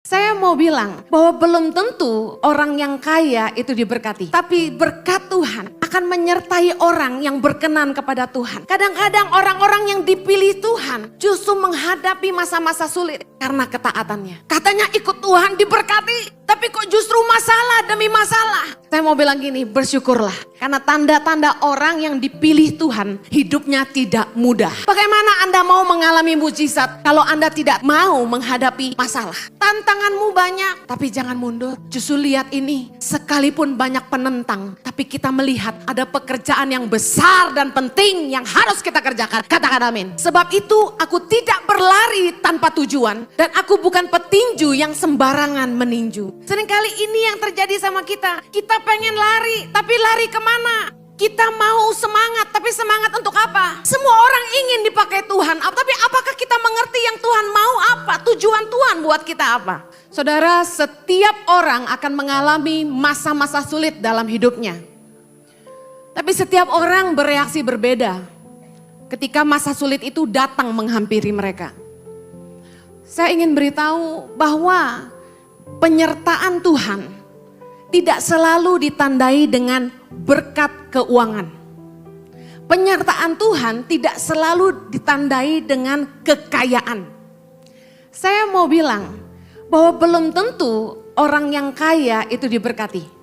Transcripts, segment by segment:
Saya mau bilang bahwa belum tentu orang yang kaya itu diberkati. Tapi berkat Tuhan akan menyertai orang yang berkenan kepada Tuhan. Kadang-kadang orang-orang yang dipilih Tuhan justru menghadapi masa-masa sulit karena ketaatannya. Katanya ikut Tuhan diberkati, tapi kok justru masalah demi masalah. Saya mau bilang gini, bersyukurlah. Karena tanda-tanda orang yang dipilih Tuhan hidupnya tidak mudah. Bagaimana Anda mau mengalami mujizat kalau Anda tidak mau menghadapi masalah? Tantanganmu banyak, tapi jangan mundur. Justru lihat ini, sekalipun banyak penentang, tapi kita melihat ada pekerjaan yang besar dan penting yang harus kita kerjakan. Katakan amin. Sebab itu aku tidak berlari tanpa tujuan dan aku bukan petinju yang sembarangan meninju. Seringkali ini yang terjadi sama kita. Kita pengen lari, tapi lari kemana? Kita mau semangat, tapi semangat untuk apa? Semua orang ingin dipakai Tuhan, tapi apakah kita mengerti yang Tuhan mau apa? Tujuan Tuhan buat kita apa? Saudara, setiap orang akan mengalami masa-masa sulit dalam hidupnya. Tapi setiap orang bereaksi berbeda ketika masa sulit itu datang menghampiri mereka. Saya ingin beritahu bahwa penyertaan Tuhan tidak selalu ditandai dengan berkat keuangan. Penyertaan Tuhan tidak selalu ditandai dengan kekayaan. Saya mau bilang bahwa belum tentu orang yang kaya itu diberkati.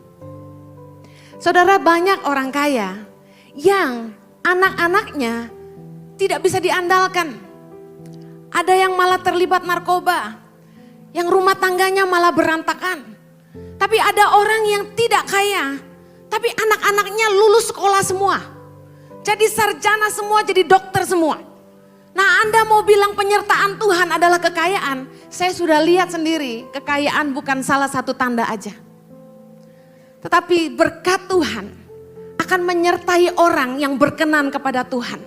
Saudara, banyak orang kaya yang anak-anaknya tidak bisa diandalkan. Ada yang malah terlibat narkoba, yang rumah tangganya malah berantakan. Tapi ada orang yang tidak kaya, tapi anak-anaknya lulus sekolah semua. Jadi sarjana semua, jadi dokter semua. Nah, Anda mau bilang penyertaan Tuhan adalah kekayaan. Saya sudah lihat sendiri, kekayaan bukan salah satu tanda aja. Tetapi berkat Tuhan akan menyertai orang yang berkenan kepada Tuhan.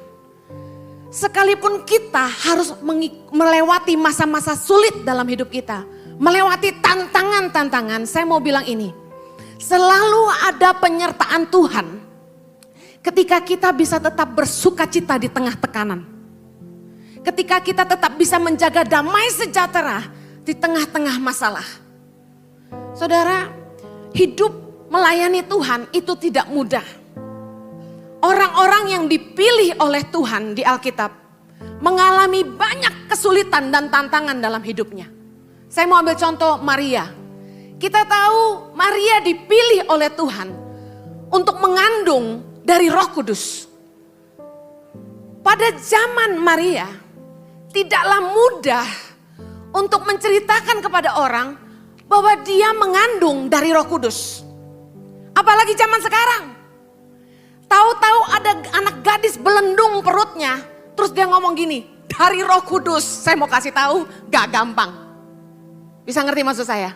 Sekalipun kita harus melewati masa-masa sulit dalam hidup kita, melewati tantangan-tantangan, saya mau bilang ini, selalu ada penyertaan Tuhan ketika kita bisa tetap bersukacita di tengah tekanan. Ketika kita tetap bisa menjaga damai sejahtera di tengah-tengah masalah. Saudara, hidup melayani Tuhan itu tidak mudah. Orang-orang yang dipilih oleh Tuhan di Alkitab mengalami banyak kesulitan dan tantangan dalam hidupnya. Saya mau ambil contoh Maria. Kita tahu Maria dipilih oleh Tuhan untuk mengandung dari Roh Kudus. Pada zaman Maria tidaklah mudah untuk menceritakan kepada orang bahwa dia mengandung dari Roh Kudus. Apalagi zaman sekarang. Tahu-tahu ada anak gadis belendung perutnya, terus dia ngomong gini, dari Roh Kudus. Saya mau kasih tahu, gak gampang. Bisa ngerti maksud saya?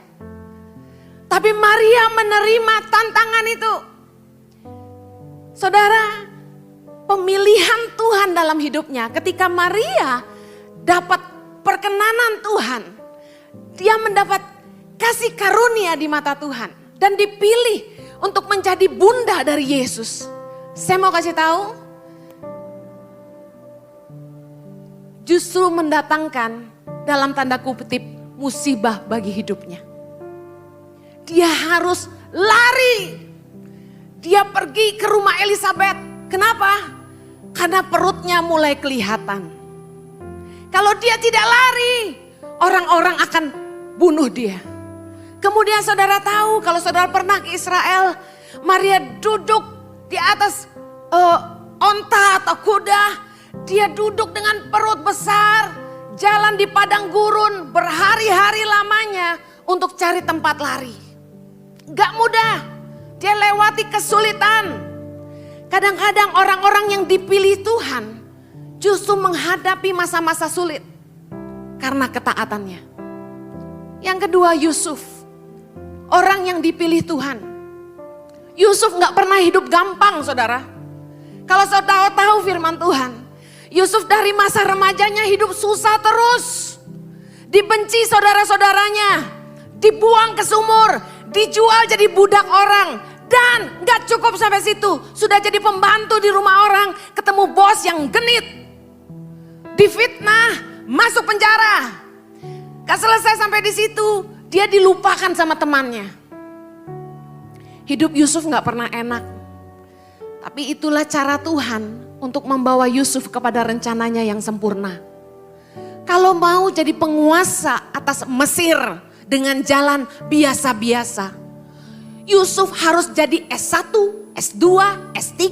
Tapi Maria menerima tantangan itu. Saudara, pemilihan Tuhan dalam hidupnya, ketika Maria dapat perkenanan Tuhan, dia mendapat kasih karunia di mata Tuhan dan dipilih untuk menjadi bunda dari Yesus. Saya mau kasih tahu, justru mendatangkan dalam tanda kutip musibah bagi hidupnya. Dia harus lari. Dia pergi ke rumah Elisabet. Kenapa? Karena perutnya mulai kelihatan. Kalau dia tidak lari, orang-orang akan bunuh dia. Kemudian saudara tahu, kalau saudara pernah ke Israel, Maria duduk di atas onta atau kuda. Dia duduk dengan perut besar, jalan di padang gurun berhari-hari lamanya untuk cari tempat lari. Gak mudah, dia lewati kesulitan. Kadang-kadang orang-orang yang dipilih Tuhan justru menghadapi masa-masa sulit karena ketaatannya. Yang kedua, Yusuf, orang yang dipilih Tuhan. Yusuf gak pernah hidup gampang, saudara. Kalau saudara tahu firman Tuhan, Yusuf dari masa remajanya hidup susah terus. Dibenci saudara-saudaranya, dibuang ke sumur, dijual jadi budak orang. Dan gak cukup sampai situ, sudah jadi pembantu di rumah orang, ketemu bos yang genit. Difitnah, masuk penjara. Gak selesai sampai di situ, Dia dilupakan sama temannya. Hidup Yusuf gak pernah enak. Tapi itulah cara Tuhan untuk membawa Yusuf kepada rencananya yang sempurna. Kalau mau jadi penguasa atas Mesir dengan jalan biasa-biasa, Yusuf harus jadi S1, S2, S3,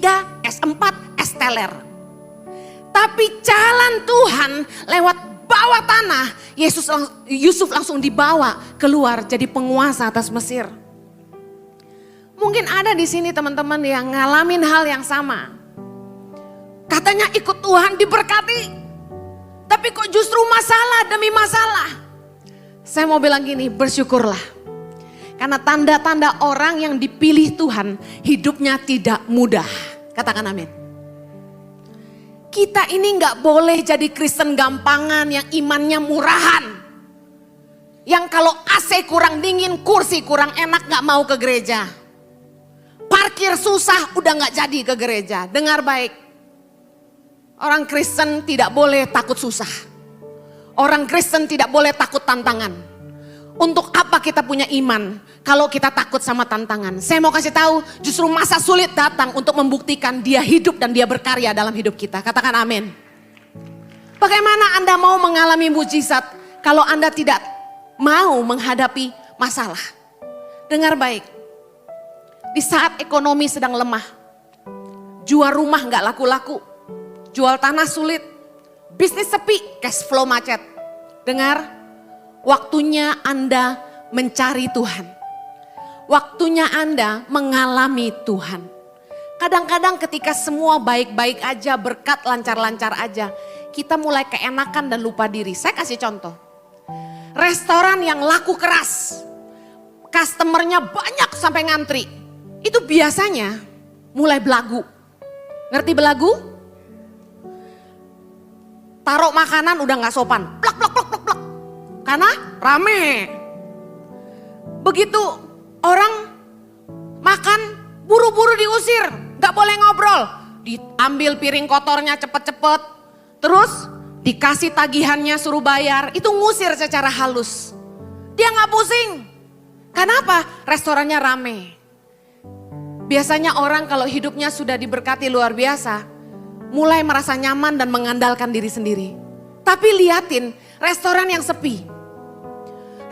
S4, S-teler. Tapi jalan Tuhan lewat bawah tanah, Yusuf langsung dibawa keluar jadi penguasa atas Mesir. Mungkin ada di sini teman-teman yang ngalamin hal yang sama. Katanya ikut Tuhan diberkati, tapi kok justru masalah demi masalah. Saya mau bilang gini, bersyukurlah. Karena tanda-tanda orang yang dipilih Tuhan hidupnya tidak mudah. Katakan amin. Kita ini gak boleh jadi Kristen gampangan yang imannya murahan. Yang kalau AC kurang dingin, kursi kurang enak gak mau ke gereja. Parkir susah udah gak jadi ke gereja. Dengar baik. Orang Kristen tidak boleh takut susah. Orang Kristen tidak boleh takut tantangan. Untuk apa kita punya iman kalau kita takut sama tantangan? Saya mau kasih tahu, justru masa sulit datang untuk membuktikan dia hidup dan dia berkarya dalam hidup kita. Katakan amin. Bagaimana Anda mau mengalami mujizat kalau Anda tidak mau menghadapi masalah? Dengar baik. Di saat ekonomi sedang lemah, jual rumah gak laku-laku, jual tanah sulit, bisnis sepi, cash flow macet. Dengar, waktunya Anda mencari Tuhan. Waktunya Anda mengalami Tuhan. Kadang-kadang ketika semua baik-baik aja, berkat lancar-lancar aja, kita mulai keenakan dan lupa diri. Saya kasih contoh. Restoran yang laku keras, customernya banyak sampai ngantri. Itu biasanya mulai belagu. Ngerti belagu? Taruh makanan udah gak sopan. Plak, plak, plak, plak, plak. Karena rame. Begitu orang makan, buru-buru diusir. Gak boleh ngobrol. Diambil piring kotornya cepet-cepet. Terus dikasih tagihannya suruh bayar. Itu ngusir secara halus. Dia gak pusing. Kenapa? Restorannya rame. Biasanya orang kalau hidupnya sudah diberkati luar biasa, mulai merasa nyaman dan mengandalkan diri sendiri. Tapi liatin restoran yang sepi.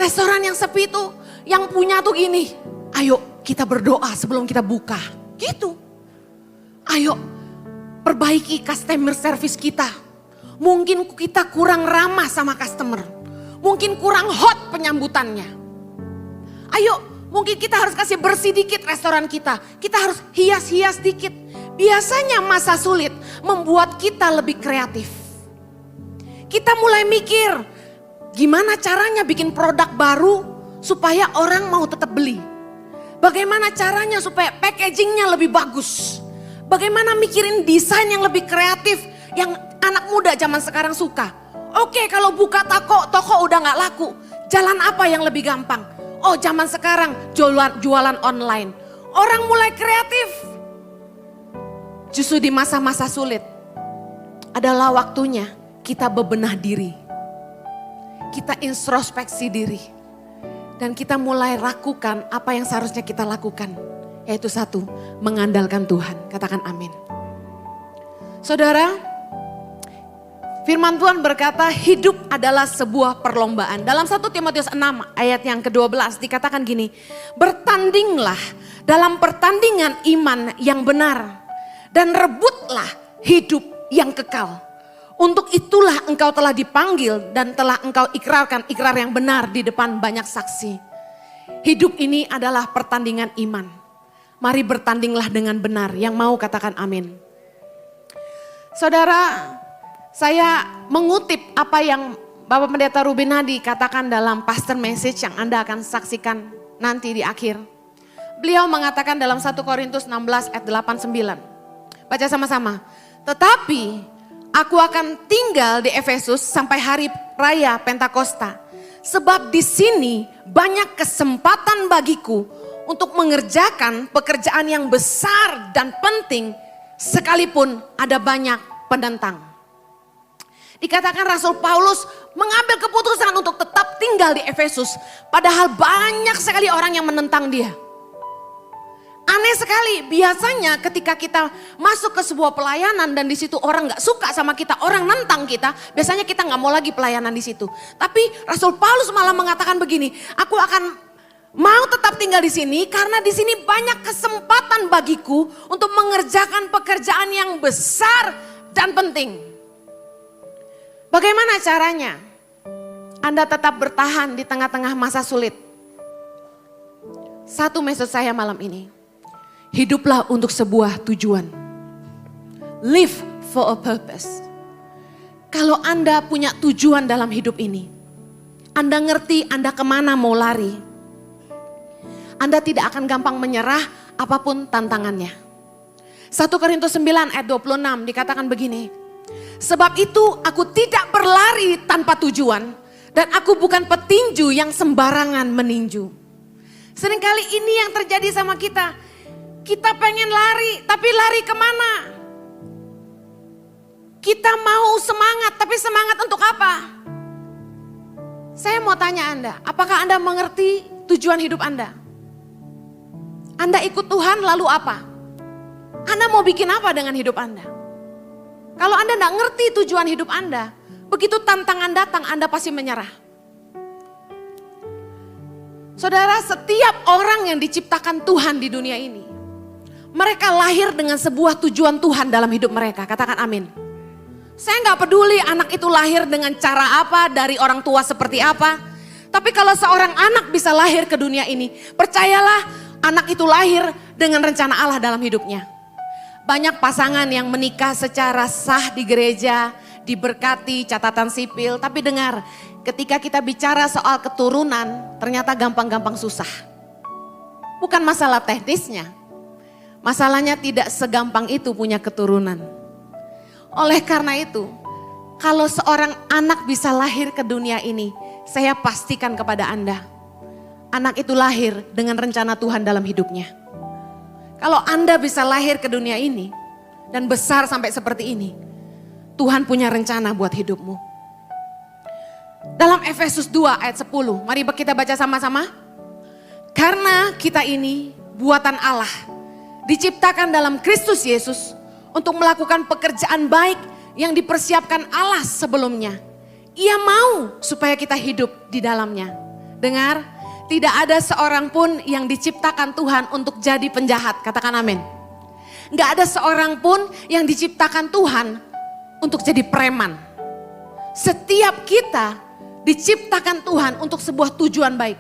Restoran yang sepi itu yang punya tuh gini, ayo kita berdoa sebelum kita buka. Gitu. Ayo perbaiki customer service kita. Mungkin kita kurang ramah sama customer. Mungkin kurang hot penyambutannya. Ayo mungkin kita harus kasih bersih dikit restoran kita. Kita harus hias-hias dikit. Biasanya masa sulit membuat kita lebih kreatif. Kita mulai mikir, gimana caranya bikin produk baru supaya orang mau tetap beli. Bagaimana caranya supaya packagingnya lebih bagus. Bagaimana mikirin desain yang lebih kreatif yang anak muda zaman sekarang suka. Oke, kalau buka toko udah gak laku. Jalan apa yang lebih gampang? Oh, zaman sekarang jualan online. Orang mulai kreatif. Justru di masa-masa sulit adalah waktunya kita bebenah diri. Kita introspeksi diri. Dan kita mulai lakukan apa yang seharusnya kita lakukan. Yaitu satu, mengandalkan Tuhan. Katakan amin. Saudara, firman Tuhan berkata hidup adalah sebuah perlombaan. Dalam 1 Timotius 6 ayat yang ke-12 dikatakan gini. Bertandinglah dalam pertandingan iman yang benar. Dan rebutlah hidup yang kekal. Untuk itulah engkau telah dipanggil dan telah engkau ikrarkan ikrar yang benar di depan banyak saksi. Hidup ini adalah pertandingan iman. Mari bertandinglah dengan benar. Yang mau katakan amin. Saudara, saya mengutip apa yang Bapak Pendeta Ruben Hadi katakan dalam pastor message yang Anda akan saksikan nanti di akhir. Beliau mengatakan dalam 1 Korintus 16 ayat 8-9. Baca sama-sama. Tetapi aku akan tinggal di Efesus sampai hari raya Pentakosta. Sebab di sini banyak kesempatan bagiku untuk mengerjakan pekerjaan yang besar dan penting sekalipun ada banyak penentang. Dikatakan Rasul Paulus mengambil keputusan untuk tetap tinggal di Efesus. Padahal banyak sekali orang yang menentang dia. Aneh sekali, biasanya ketika kita masuk ke sebuah pelayanan dan di situ orang gak suka sama kita, orang nentang kita, biasanya kita gak mau lagi pelayanan di situ. Tapi Rasul Paulus malah mengatakan begini, aku akan mau tetap tinggal di sini karena di sini banyak kesempatan bagiku untuk mengerjakan pekerjaan yang besar dan penting. Bagaimana caranya Anda tetap bertahan di tengah-tengah masa sulit? Satu message saya malam ini. Hiduplah untuk sebuah tujuan. Live for a purpose. Kalau Anda punya tujuan dalam hidup ini, Anda ngerti Anda kemana mau lari. Anda tidak akan gampang menyerah apapun tantangannya. 1 Korintus 9 ayat 26 dikatakan begini. Sebab itu aku tidak berlari tanpa tujuan dan aku bukan petinju yang sembarangan meninju. Seringkali ini yang terjadi sama kita. Kita pengen lari, tapi lari kemana? Kita mau semangat, tapi semangat untuk apa? Saya mau tanya Anda, apakah Anda mengerti tujuan hidup Anda? Anda ikut Tuhan lalu apa? Anda mau bikin apa dengan hidup Anda? Kalau Anda tidak ngerti tujuan hidup Anda, begitu tantangan datang Anda pasti menyerah. Saudara, setiap orang yang diciptakan Tuhan di dunia ini, mereka lahir dengan sebuah tujuan Tuhan dalam hidup mereka. Katakan amin. Saya gak peduli anak itu lahir dengan cara apa, dari orang tua seperti apa. Tapi kalau seorang anak bisa lahir ke dunia ini, percayalah anak itu lahir dengan rencana Allah dalam hidupnya. Banyak pasangan yang menikah secara sah di gereja, diberkati catatan sipil. Tapi dengar, ketika kita bicara soal keturunan, ternyata gampang-gampang susah. Bukan masalah teknisnya. Masalahnya tidak segampang itu punya keturunan. Oleh karena itu, kalau seorang anak bisa lahir ke dunia ini, saya pastikan kepada Anda, anak itu lahir dengan rencana Tuhan dalam hidupnya. Kalau Anda bisa lahir ke dunia ini dan besar sampai seperti ini, Tuhan punya rencana buat hidupmu. Dalam Efesus 2 ayat 10, mari kita baca sama-sama. Karena kita ini buatan Allah, diciptakan dalam Kristus Yesus untuk melakukan pekerjaan baik yang dipersiapkan Allah sebelumnya. Ia mau supaya kita hidup di dalamnya. Dengar, tidak ada seorang pun yang diciptakan Tuhan untuk jadi penjahat. Katakan amin. Gak ada seorang pun yang diciptakan Tuhan untuk jadi preman. Setiap kita diciptakan Tuhan untuk sebuah tujuan baik.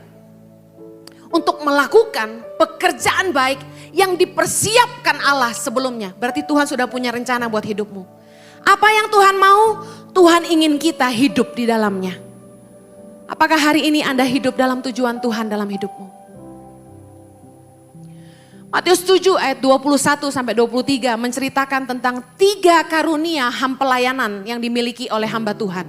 Untuk melakukan pekerjaan baik yang dipersiapkan Allah sebelumnya. Berarti Tuhan sudah punya rencana buat hidupmu. Apa yang Tuhan mau, Tuhan ingin kita hidup di dalamnya. Apakah hari ini Anda hidup dalam tujuan Tuhan dalam hidupmu? Matius 7 ayat 21 sampai 23 menceritakan tentang 3 karunia pelayanan yang dimiliki oleh hamba Tuhan.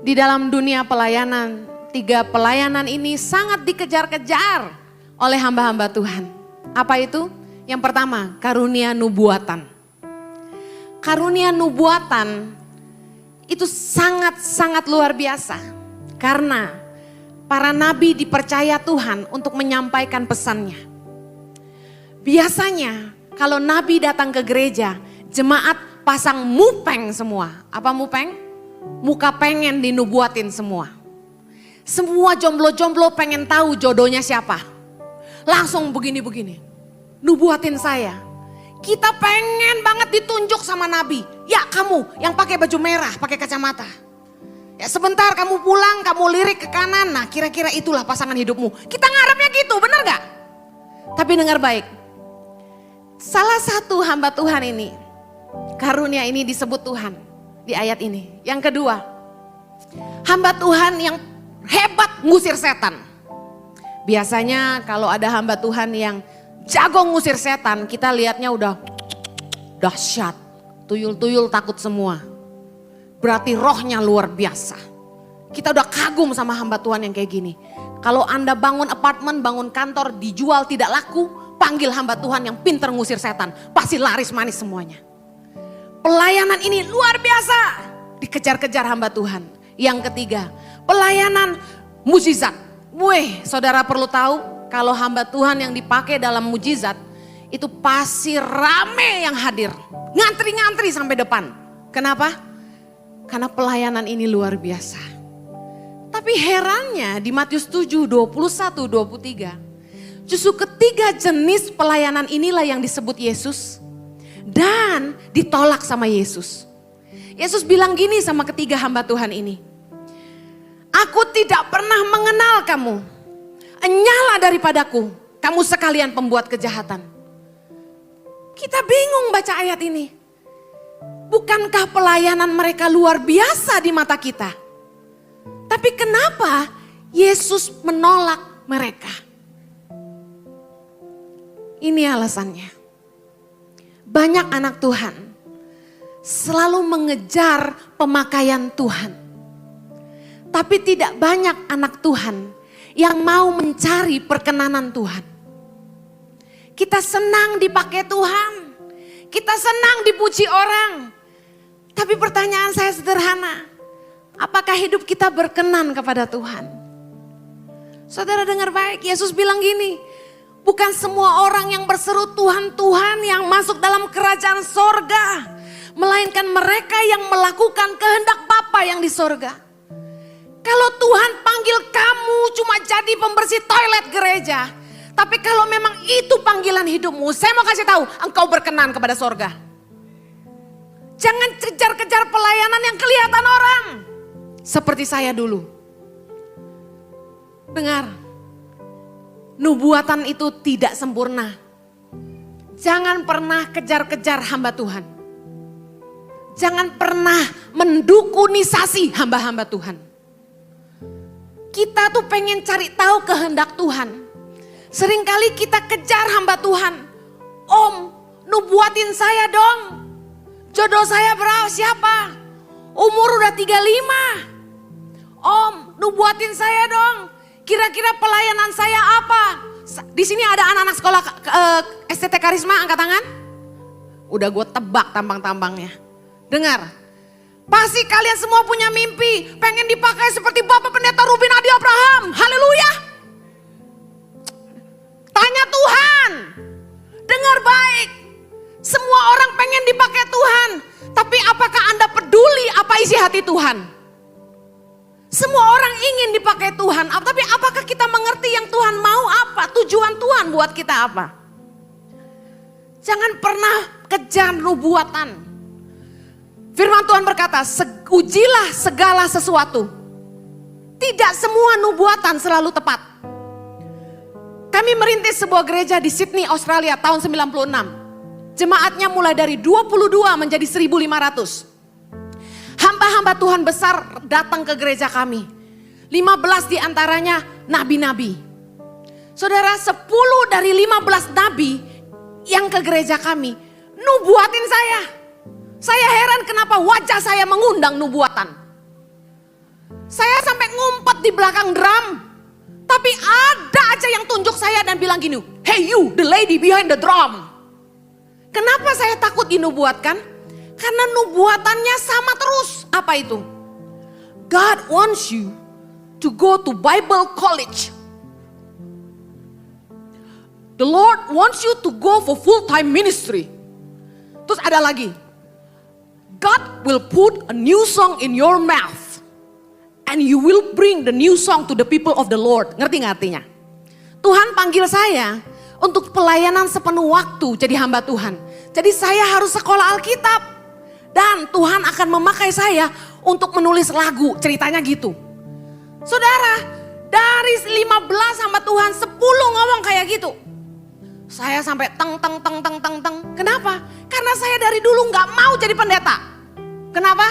Di dalam dunia pelayanan, 3 pelayanan ini sangat dikejar-kejar oleh hamba-hamba Tuhan. Apa itu? Yang pertama, karunia nubuatan. Karunia nubuatan itu sangat-sangat luar biasa. Karena para nabi dipercaya Tuhan untuk menyampaikan pesannya. Biasanya kalau nabi datang ke gereja, jemaat pasang mupeng semua. Apa mupeng? Muka pengen dinubuatin semua. Semua jomblo-jomblo pengen tahu jodohnya siapa. Langsung begini-begini, nubuatin saya. Kita pengen banget ditunjuk sama nabi. Ya kamu yang pakai baju merah, pakai kacamata. Ya sebentar kamu pulang, kamu lirik ke kanan. Nah kira-kira itulah pasangan hidupmu. Kita ngarepnya gitu, benar gak? Tapi dengar baik. Salah satu hamba Tuhan ini, karunia ini disebut Tuhan di ayat ini. Yang kedua, hamba Tuhan yang hebat ngusir setan. Biasanya kalau ada hamba Tuhan yang jago ngusir setan, kita lihatnya udah dahsyat. Tuyul-tuyul takut semua. Berarti rohnya luar biasa. Kita udah kagum sama hamba Tuhan yang kayak gini. Kalau Anda bangun apartemen, bangun kantor, dijual tidak laku, panggil hamba Tuhan yang pintar ngusir setan. Pasti laris manis semuanya. Pelayanan ini luar biasa. dikejar-kejar hamba Tuhan. Yang ketiga, pelayanan mukjizat. Saudara perlu tahu kalau hamba Tuhan yang dipakai dalam mukjizat itu pasti rame yang hadir. Ngantri-ngantri sampai depan. Kenapa? Karena pelayanan ini luar biasa. Tapi herannya di Matius 7, 21, 23. Justru ketiga jenis pelayanan inilah yang disebut Yesus. Dan ditolak sama Yesus. Yesus bilang gini sama ketiga hamba Tuhan ini. Aku tidak pernah mengenal kamu. Enyahlah daripadaku, kamu sekalian pembuat kejahatan. Kita bingung baca ayat ini. Bukankah pelayanan mereka luar biasa di mata kita? Tapi kenapa Yesus menolak mereka? Ini alasannya. Banyak anak Tuhan selalu mengejar pemakaian Tuhan. Tapi tidak banyak anak Tuhan yang mau mencari perkenanan Tuhan. Kita senang dipakai Tuhan. Kita senang dipuji orang. Tapi pertanyaan saya sederhana. Apakah hidup kita berkenan kepada Tuhan? Saudara dengar baik, Yesus bilang gini. Bukan semua orang yang berseru Tuhan, Tuhan yang masuk dalam kerajaan sorga. Melainkan mereka yang melakukan kehendak Bapa yang di sorga. Kalau Tuhan panggil kamu cuma jadi pembersih toilet gereja. Tapi kalau memang itu panggilan hidupmu, saya mau kasih tahu, engkau berkenan kepada sorga. Jangan kejar-kejar pelayanan yang kelihatan orang. Seperti saya dulu. Dengar, nubuatan itu tidak sempurna. Jangan pernah kejar-kejar hamba Tuhan. Jangan pernah mendukunisasi hamba-hamba Tuhan. Kita tuh pengen cari tahu kehendak Tuhan. Seringkali kita kejar hamba Tuhan. Om, nubuatin saya dong. Jodoh saya berapa? Siapa? Umur udah 35. Om, nubuatin saya dong. Kira-kira pelayanan saya apa? Di sini ada anak-anak sekolah STT Karisma, angkat tangan. Udah gue tebak tambang-tambangnya. Dengar, pasti kalian semua punya mimpi. Pengen dipakai seperti Bapak Pendeta Ruben Adi Abraham. Haleluya. Tanya Tuhan. Dengar baik. Semua orang pengen dipakai Tuhan. Tapi apakah Anda peduli apa isi hati Tuhan? Semua orang ingin dipakai Tuhan, tapi apakah kita mengerti yang Tuhan mau apa? Tujuan Tuhan buat kita apa? Jangan pernah kejar nubuatan. Firman Tuhan berkata, ujilah segala sesuatu. Tidak semua nubuatan selalu tepat. Kami merintis sebuah gereja di Sydney, Australia tahun 96. Jemaatnya mulai dari 22 menjadi 1.500. Hamba-hamba Tuhan besar datang ke gereja kami. 15 diantaranya nabi-nabi. Saudara, 10 dari 15 nabi yang ke gereja kami nubuatin saya. Saya heran kenapa wajah saya mengundang nubuatan. Saya sampai ngumpet di belakang drum. Tapi ada aja yang tunjuk saya dan bilang gini, hey you, the lady behind the drum. Kenapa saya takut dinubuatkan? Karena nubuatannya sama terus. Apa itu? God wants you to go to Bible college. The Lord wants you to go for full-time ministry. Terus ada lagi. God will put a new song in your mouth. And you will bring the new song to the people of the Lord. Ngerti gak artinya? Tuhan panggil saya untuk pelayanan sepenuh waktu jadi hamba Tuhan. Jadi saya harus sekolah Alkitab. Dan Tuhan akan memakai saya untuk menulis lagu, ceritanya gitu. Saudara, dari 15 hamba Tuhan 10 ngomong kayak gitu. Saya sampai teng. Kenapa? Karena saya dari dulu gak mau jadi pendeta. Kenapa?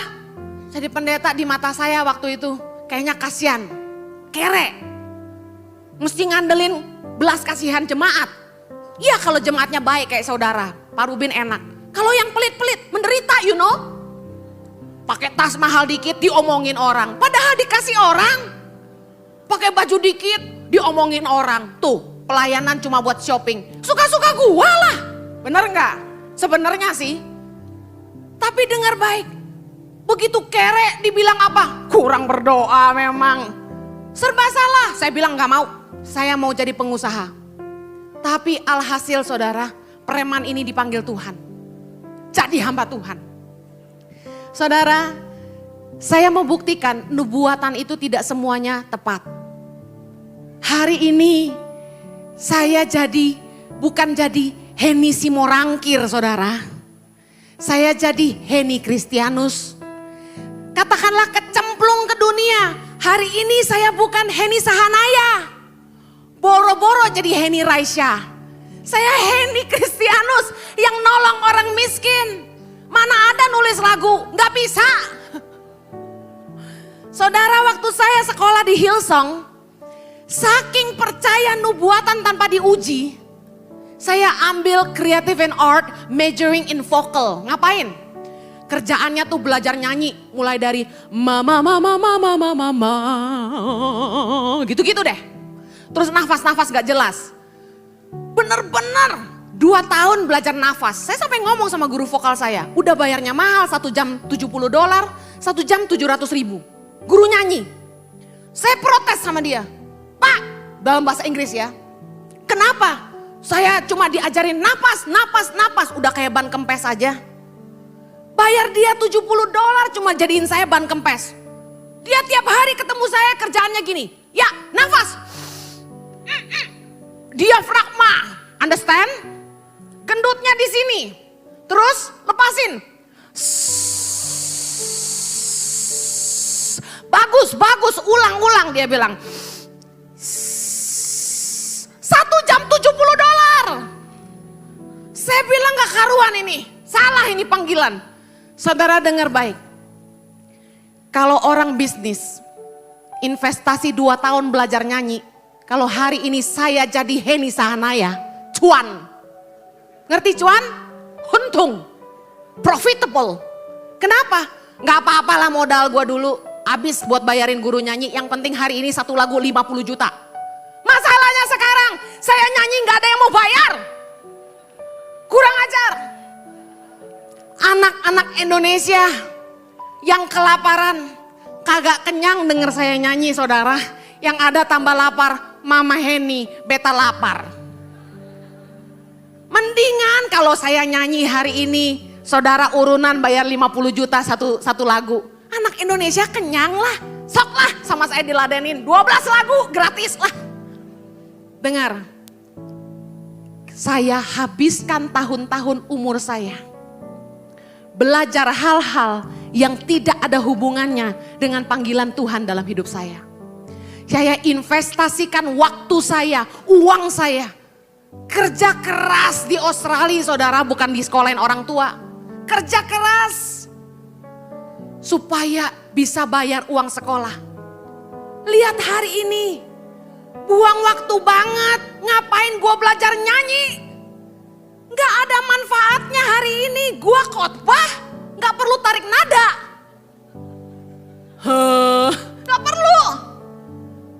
Jadi pendeta di mata saya waktu itu kayaknya kasihan, kere. Mesti ngandelin belas kasihan jemaat. Iya kalau jemaatnya baik kayak saudara, Pak Rubin enak. Kalau yang pelit-pelit, menderita you know. Pakai tas mahal dikit diomongin orang. Padahal dikasih orang. Pakai baju dikit diomongin orang. Tuh pelayanan cuma buat shopping. Suka-suka gua lah. Bener gak? Sebenarnya sih. Tapi dengar baik. Begitu kere dibilang apa? Kurang berdoa memang. Serba salah. Saya bilang gak mau. Saya mau jadi pengusaha. Tapi alhasil saudara, preman ini dipanggil Tuhan. Jadi hamba Tuhan. Saudara, saya mau buktikan nubuatan itu tidak semuanya tepat. Hari ini saya bukan jadi Heni Simorangkir saudara. Saya jadi Heni Kristianus. Katakanlah kecemplung ke dunia. Hari ini saya bukan Heni Sahanaya. Boro-boro jadi Heni Raisya. Saya Heni Kristianus yang nolong orang miskin. Mana ada nulis lagu, gak bisa. Saudara, waktu saya sekolah di Hillsong, saking percaya nubuatan tanpa diuji, saya ambil Creative and Art majoring in vocal. Ngapain? Kerjaannya tuh belajar nyanyi mulai dari mama gitu-gitu deh. Terus nafas-nafas gak jelas. Bener-bener 2 tahun belajar nafas. Saya sampai ngomong sama guru vokal saya, udah bayarnya mahal, 1 jam $70, 1 jam 700.000. Guru nyanyi. Saya protes sama dia. Pak, dalam bahasa Inggris ya. Kenapa? Saya cuma diajarin napas, udah kayak ban kempes aja. Bayar dia $70 cuma jadiin saya ban kempes. Dia tiap hari ketemu saya kerjaannya gini. Ya, nafas. Diafragma. Understand? Kendutnya di sini. Terus lepasin. Bagus, ulang dia bilang. 1 jam $70. Saya bilang gak karuan ini. Salah ini panggilan. Saudara dengar baik. Kalau orang bisnis, investasi 2 tahun belajar nyanyi. Kalau hari ini saya jadi Heni Sahanaya, cuan. Ngerti cuan? Untung. Profitable. Kenapa? Gak apa-apalah modal gua dulu. Habis buat bayarin guru nyanyi. Yang penting hari ini 1 lagu 50 juta. Masalahnya sekarang saya nyanyi gak ada yang mau bayar. Kurang ajar. Anak-anak Indonesia yang kelaparan, kagak kenyang denger saya nyanyi saudara. Yang ada tambah lapar, Mama Heni beta lapar. Mendingan kalau saya nyanyi hari ini, saudara urunan bayar 50 juta satu lagu. Anak Indonesia kenyang lah, sok lah sama saya diladenin. 12 lagu gratis lah. Dengar, saya habiskan tahun-tahun umur saya belajar hal-hal yang tidak ada hubungannya dengan panggilan Tuhan dalam hidup saya. Saya investasikan waktu saya, uang saya. Kerja keras di Australia saudara, bukan di sekolahin orang tua. Kerja keras supaya bisa bayar uang sekolah. Lihat hari ini, buang waktu banget, ngapain gue belajar nyanyi. Gak ada manfaatnya hari ini, gue khotbah, gak perlu tarik nada. Gak perlu,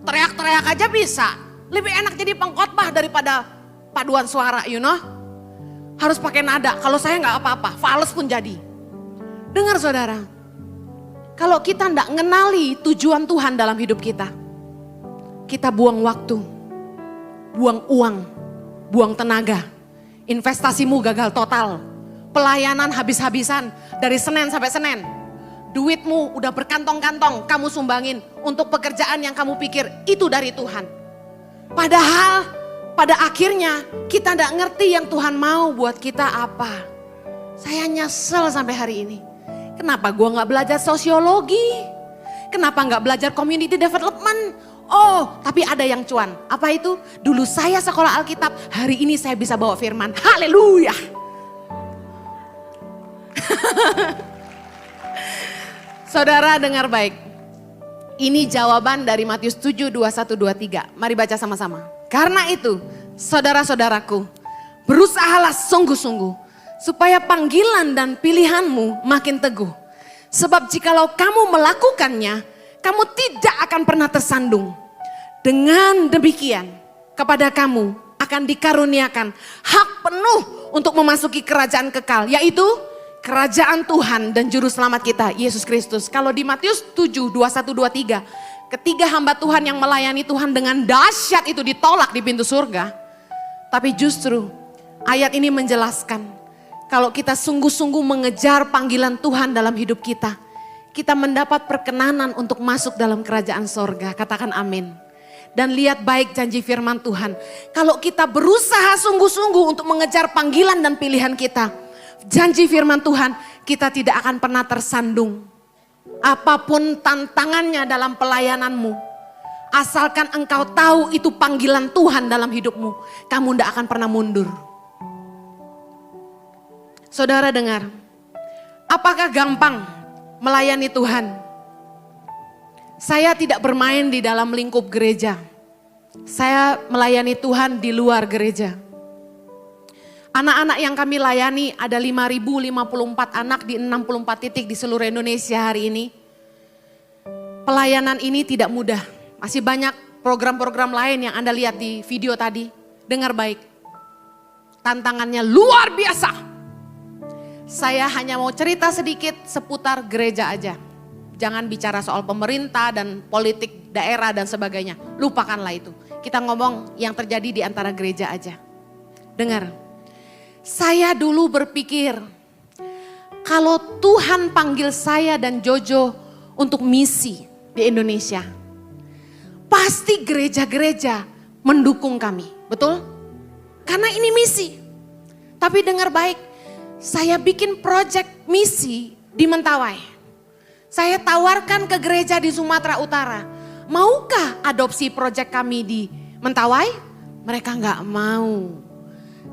teriak-teriak aja bisa. Lebih enak jadi pengkhotbah daripada paduan suara, you know. Harus pakai nada, kalau saya gak apa-apa, fales pun jadi. Dengar saudara, kalau kita gak ngenali tujuan Tuhan dalam hidup kita buang waktu, buang uang, buang tenaga. Investasimu gagal total, pelayanan habis-habisan dari Senin sampai Senin. Duitmu udah berkantong-kantong kamu sumbangin untuk pekerjaan yang kamu pikir itu dari Tuhan. Padahal pada akhirnya kita gak ngerti yang Tuhan mau buat kita apa. Saya nyesel sampai hari ini. Kenapa gue gak belajar sosiologi? Kenapa gak belajar community development? Oh, tapi ada yang cuan. Apa itu? Dulu saya sekolah Alkitab, hari ini saya bisa bawa firman. Haleluya. Saudara dengar baik. Ini jawaban dari Matius 7, 21, 23. Mari baca sama-sama. Karena itu, saudara-saudaraku, berusahalah sungguh-sungguh supaya panggilan dan pilihanmu makin teguh. Sebab jikalau kamu melakukannya, kamu tidak akan pernah tersandung. Dengan demikian, kepada kamu akan dikaruniakan hak penuh untuk memasuki kerajaan kekal, yaitu kerajaan Tuhan dan juru selamat kita, Yesus Kristus. Kalau di Matius 7, 21, 23, ketiga hamba Tuhan yang melayani Tuhan dengan dahsyat itu ditolak di pintu surga. Tapi justru ayat ini menjelaskan, kalau kita sungguh-sungguh mengejar panggilan Tuhan dalam hidup kita, kita mendapat perkenanan untuk masuk dalam kerajaan sorga. Katakan amin. Dan lihat baik janji firman Tuhan. Kalau kita berusaha sungguh-sungguh untuk mengejar panggilan dan pilihan kita, janji firman Tuhan, kita tidak akan pernah tersandung. Apapun tantangannya dalam pelayananmu, asalkan engkau tahu itu panggilan Tuhan dalam hidupmu, kamu tidak akan pernah mundur. Saudara dengar, apakah gampang melayani Tuhan? Saya tidak bermain di dalam lingkup gereja. Saya melayani Tuhan di luar gereja. Anak-anak yang kami layani ada 5.054 anak di 64 titik di seluruh Indonesia hari ini. Pelayanan ini tidak mudah. Masih banyak program-program lain yang Anda lihat di video tadi. Dengar baik. Tantangannya luar biasa. Saya hanya mau cerita sedikit seputar gereja aja. Jangan bicara soal pemerintah dan politik daerah dan sebagainya. Lupakanlah itu. Kita ngomong yang terjadi di antara gereja aja. Dengar. Saya dulu berpikir, kalau Tuhan panggil saya dan Jojo untuk misi di Indonesia, pasti gereja-gereja mendukung kami, betul? Karena ini misi. Tapi dengar baik, saya bikin proyek misi di Mentawai. Saya tawarkan ke gereja di Sumatera Utara, maukah adopsi proyek kami di Mentawai? Mereka nggak mau.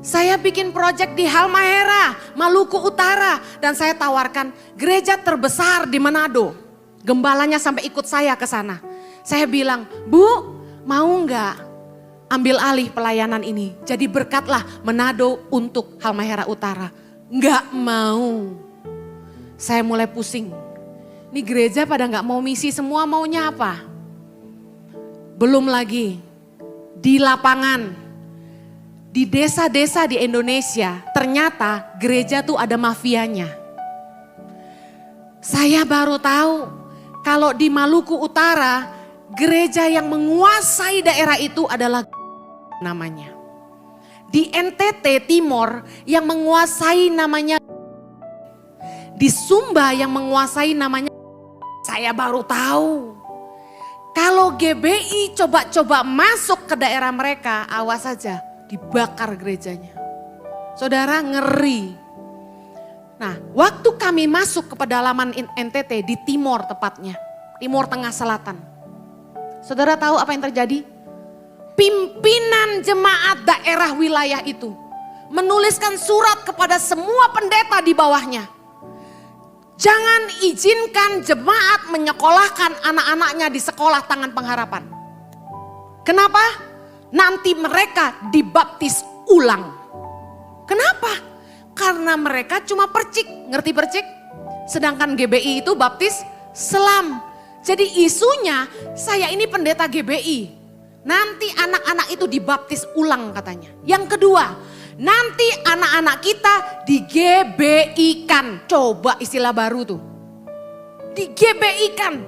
Saya bikin proyek di Halmahera, Maluku Utara. Dan saya tawarkan gereja terbesar di Manado. Gembalanya sampai ikut saya ke sana. Saya bilang, Bu, mau nggak ambil alih pelayanan ini? Jadi berkatlah Manado untuk Halmahera Utara. Nggak mau. Saya mulai pusing. Ini gereja pada nggak mau misi, semua maunya apa? Belum lagi di lapangan. Di desa-desa di Indonesia ternyata gereja tuh ada mafianya. Saya baru tahu kalau di Maluku Utara gereja yang menguasai daerah itu adalah namanya. Di NTT Timor yang menguasai namanya. Di Sumba yang menguasai namanya. Saya baru tahu. Kalau GBI coba-coba masuk ke daerah mereka, awas saja. Dibakar gerejanya. Saudara ngeri. Nah, waktu kami masuk ke pedalaman NTT di timur tepatnya. Timur Tengah Selatan. Saudara tahu apa yang terjadi? Pimpinan jemaat daerah wilayah itu menuliskan surat kepada semua pendeta di bawahnya. Jangan izinkan jemaat menyekolahkan anak-anaknya di sekolah Tangan Pengharapan. Kenapa? Nanti mereka dibaptis ulang. Kenapa? Karena mereka cuma percik, ngerti percik? Sedangkan GBI itu baptis selam. Jadi isunya saya ini pendeta GBI. Nanti anak-anak itu dibaptis ulang katanya. Yang kedua, nanti anak-anak kita di GBI-kan. Coba istilah baru tuh. Di GBI-kan.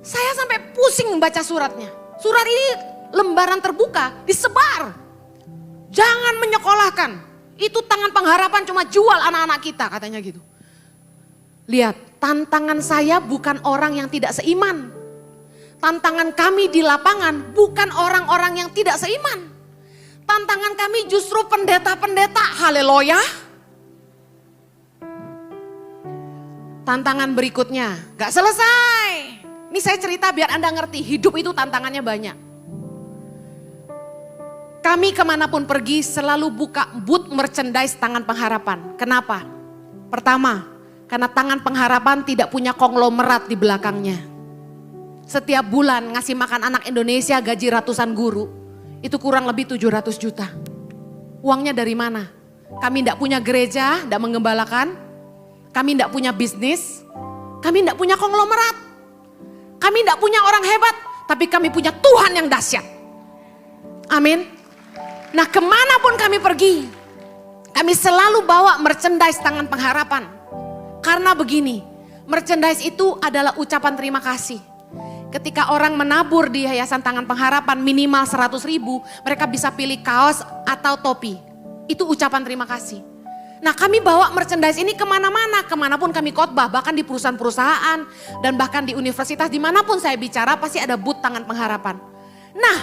Saya sampai pusing membaca suratnya. Surat ini lembaran terbuka, disebar. Jangan menyekolahkan. Itu Tangan Pengharapan cuma jual anak-anak kita katanya gitu. Lihat, tantangan saya bukan orang yang tidak seiman. Tantangan kami di lapangan bukan orang-orang yang tidak seiman. Tantangan kami justru pendeta-pendeta, haleluya. Tantangan berikutnya, gak selesai. Ini saya cerita biar Anda ngerti, hidup itu tantangannya banyak. Kami kemanapun pergi selalu buka booth merchandise Tangan Pengharapan. Kenapa? Pertama, karena Tangan Pengharapan tidak punya konglomerat di belakangnya. Setiap bulan ngasih makan anak Indonesia gaji ratusan guru, itu kurang lebih 700 juta. Uangnya dari mana? Kami tidak punya gereja, tidak menggembalakan. Kami tidak punya bisnis. Kami tidak punya konglomerat. Kami tidak punya orang hebat, tapi kami punya Tuhan yang dahsyat. Amin. Nah, kemanapun kami pergi, kami selalu bawa merchandise Tangan Pengharapan. Karena begini, merchandise itu adalah ucapan terima kasih. Ketika orang menabur di Yayasan Tangan Pengharapan minimal 100.000, mereka bisa pilih kaos atau topi. Itu ucapan terima kasih. Nah, kami bawa merchandise ini kemana-mana, kemanapun kami khotbah, bahkan di perusahaan-perusahaan dan bahkan di universitas, dimanapun saya bicara pasti ada booth Tangan Pengharapan. Nah,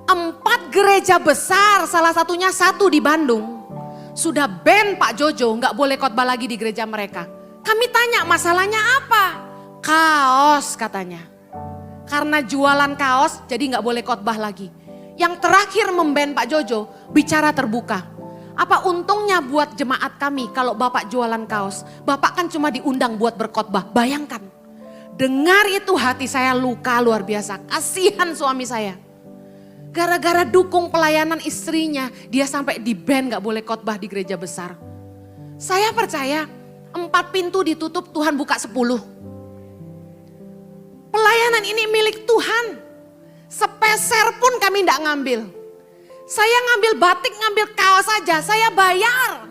4 gereja besar, salah satunya 1 di Bandung, sudah ban Pak Jojo, nggak boleh khotbah lagi di gereja mereka. Kami tanya masalahnya apa? Kaos katanya. Karena jualan kaos jadi nggak boleh khotbah lagi. Yang terakhir memban Pak Jojo, bicara terbuka. Apa untungnya buat jemaat kami kalau Bapak jualan kaos? Bapak kan cuma diundang buat berkhotbah. Bayangkan. Dengar itu hati saya luka luar biasa. Kasihan suami saya. Gara-gara dukung pelayanan istrinya, dia sampai di-ban gak boleh khotbah di gereja besar. Saya percaya 4 pintu ditutup, Tuhan buka 10. Pelayanan ini milik Tuhan. Sepeser pun kami gak ngambil. Saya ngambil batik, ngambil kaos saja, saya bayar.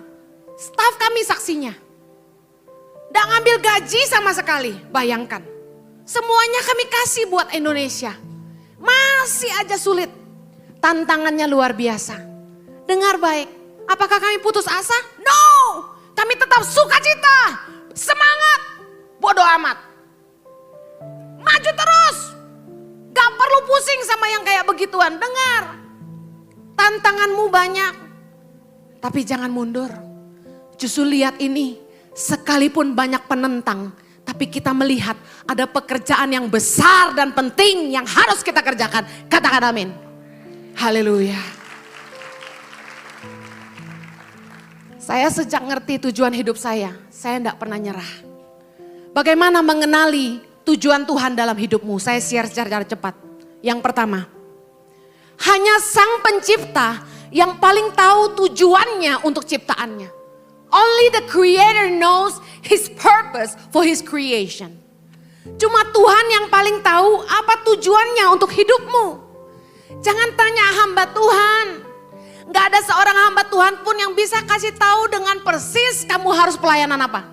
Staf kami saksinya. Nggak ngambil gaji sama sekali, bayangkan. Semuanya kami kasih buat Indonesia. Masih aja sulit. Tantangannya luar biasa. Dengar baik, apakah kami putus asa? No, kami tetap sukacita, semangat, bodoh amat. Maju terus, gak perlu pusing sama yang kayak begituan, dengar. Tantanganmu banyak, tapi jangan mundur. Justru lihat ini, sekalipun banyak penentang, tapi kita melihat ada pekerjaan yang besar dan penting yang harus kita kerjakan. Katakan amin. Haleluya. Saya sejak ngerti tujuan hidup saya tidak pernah nyerah. Bagaimana mengenali tujuan Tuhan dalam hidupmu? Saya share secara cepat. Yang pertama, hanya Sang Pencipta yang paling tahu tujuannya untuk ciptaannya. Only the Creator knows His purpose for His creation. Cuma Tuhan yang paling tahu apa tujuannya untuk hidupmu. Jangan tanya hamba Tuhan. Gak ada seorang hamba Tuhan pun yang bisa kasih tahu dengan persis kamu harus pelayanan apa.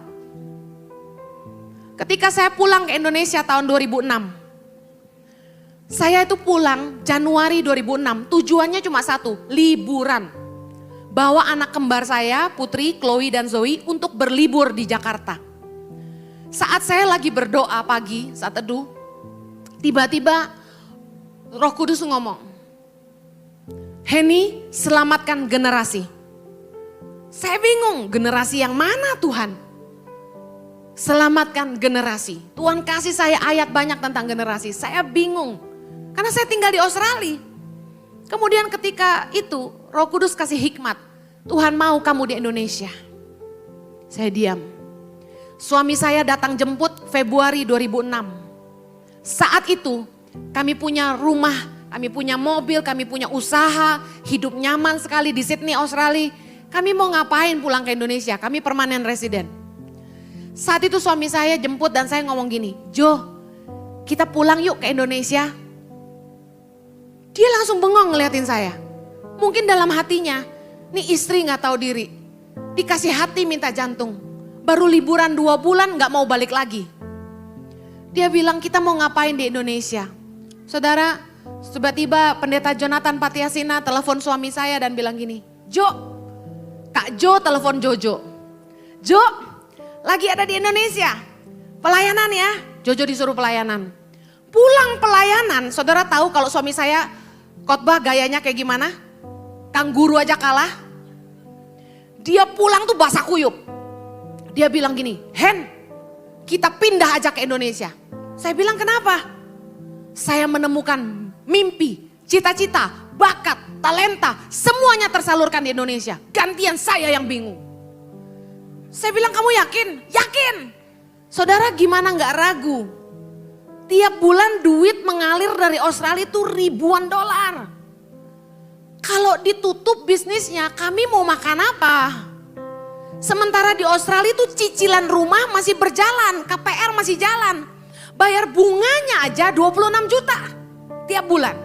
Ketika saya pulang ke Indonesia tahun 2006. Saya itu pulang Januari 2006, tujuannya cuma satu, liburan. Bawa anak kembar saya, Putri, Chloe dan Zoe untuk berlibur di Jakarta. Saat saya lagi berdoa pagi, saat teduh, tiba-tiba Roh Kudus ngomong, Henny, selamatkan generasi. Saya bingung, generasi yang mana Tuhan? Selamatkan generasi. Tuhan kasih saya ayat banyak tentang generasi, saya bingung. Karena saya tinggal di Australia. Kemudian ketika itu Roh Kudus kasih hikmat. Tuhan mau kamu di Indonesia. Saya diam. Suami saya datang jemput Februari 2006. Saat itu kami punya rumah, kami punya mobil, kami punya usaha. Hidup nyaman sekali di Sydney, Australia. Kami mau ngapain pulang ke Indonesia? Kami permanent resident. Saat itu suami saya jemput dan saya ngomong gini, Jo, kita pulang yuk ke Indonesia. Dia langsung bengong ngeliatin saya. Mungkin dalam hatinya, nih istri gak tahu diri. Dikasih hati minta jantung. Baru liburan 2 bulan gak mau balik lagi. Dia bilang kita mau ngapain di Indonesia. Saudara, tiba-tiba pendeta Jonathan Patiasina telepon suami saya dan bilang gini. Jo, Kak Jo telepon Jojo. Jo, lagi ada di Indonesia. Pelayanan ya. Jojo disuruh pelayanan. Pulang pelayanan, saudara tahu kalau suami saya khotbah gayanya kayak gimana? Kang guru aja kalah. Dia pulang tuh basah kuyup. Dia bilang gini, Hen, kita pindah aja ke Indonesia. Saya bilang kenapa? Saya menemukan mimpi, cita-cita, bakat, talenta, semuanya tersalurkan di Indonesia. Gantian saya yang bingung. Saya bilang kamu yakin? Yakin. Saudara gimana gak ragu? Tiap bulan duit mengalir dari Australia itu ribuan dolar. Kalau ditutup bisnisnya, kami mau makan apa? Sementara di Australia itu cicilan rumah masih berjalan, KPR masih jalan. Bayar bunganya aja 26 juta tiap bulan.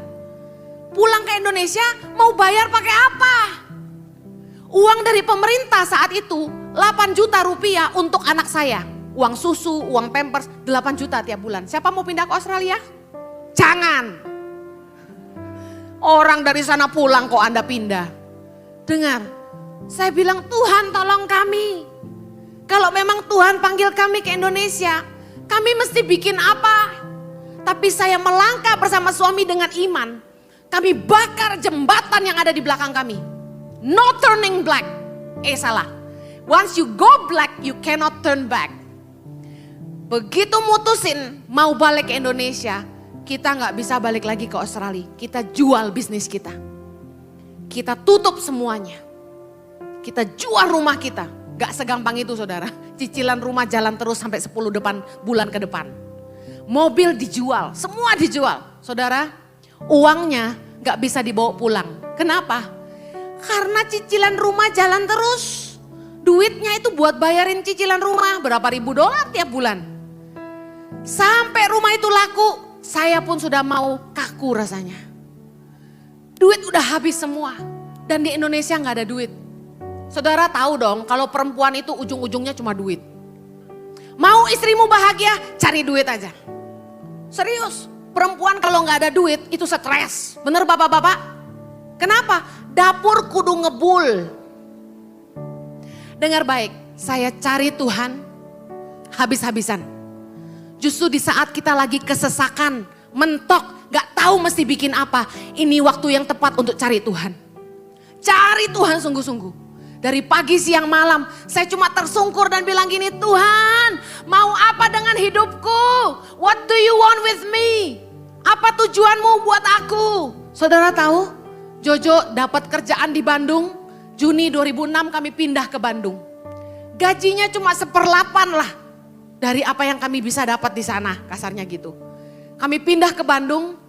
Pulang ke Indonesia mau bayar pakai apa? Uang dari pemerintah saat itu 8 juta rupiah untuk anak saya. uang susu, uang pampers, 8 juta tiap bulan. Siapa mau pindah ke Australia? Jangan. Orang dari sana pulang kok Anda pindah. Dengar, saya bilang Tuhan tolong kami. Kalau memang Tuhan panggil kami ke Indonesia, kami mesti bikin apa? Tapi saya melangkah bersama suami dengan iman. Kami bakar jembatan yang ada di belakang kami. No turning back. Salah. Once you go black, you cannot turn back. Begitu mutusin mau balik ke Indonesia, kita nggak bisa balik lagi ke Australia. Kita jual bisnis kita. Kita tutup semuanya. Kita jual rumah kita. Gak segampang itu saudara. Cicilan rumah jalan terus sampai 10 bulan ke depan. Mobil dijual, semua dijual. Saudara, uangnya gak bisa dibawa pulang. Kenapa? Karena cicilan rumah jalan terus. Duitnya itu buat bayarin cicilan rumah berapa ribu dolar tiap bulan. Sampai rumah itu laku, saya pun sudah mau kaku rasanya. Duit udah habis semua. Dan di Indonesia gak ada duit. Saudara tahu dong kalau perempuan itu ujung-ujungnya cuma duit. Mau istrimu bahagia, cari duit aja. Serius, perempuan kalau gak ada duit itu stres. Bener bapak-bapak? Kenapa? Dapur kudu ngebul. Dengar baik, saya cari Tuhan habis-habisan. Justru di saat kita lagi kesesakan, mentok, gak tahu mesti bikin apa. Ini waktu yang tepat untuk cari Tuhan. Cari Tuhan sungguh-sungguh. Dari pagi, siang, malam, saya cuma tersungkur dan bilang gini, Tuhan mau apa dengan hidupku? What do you want with me? Apa tujuanmu buat aku? Saudara tahu, Jojo dapat kerjaan di Bandung, Juni 2006 kami pindah ke Bandung. Gajinya cuma 1/8 lah dari apa yang kami bisa dapat di sana, kasarnya gitu. Kami pindah ke Bandung,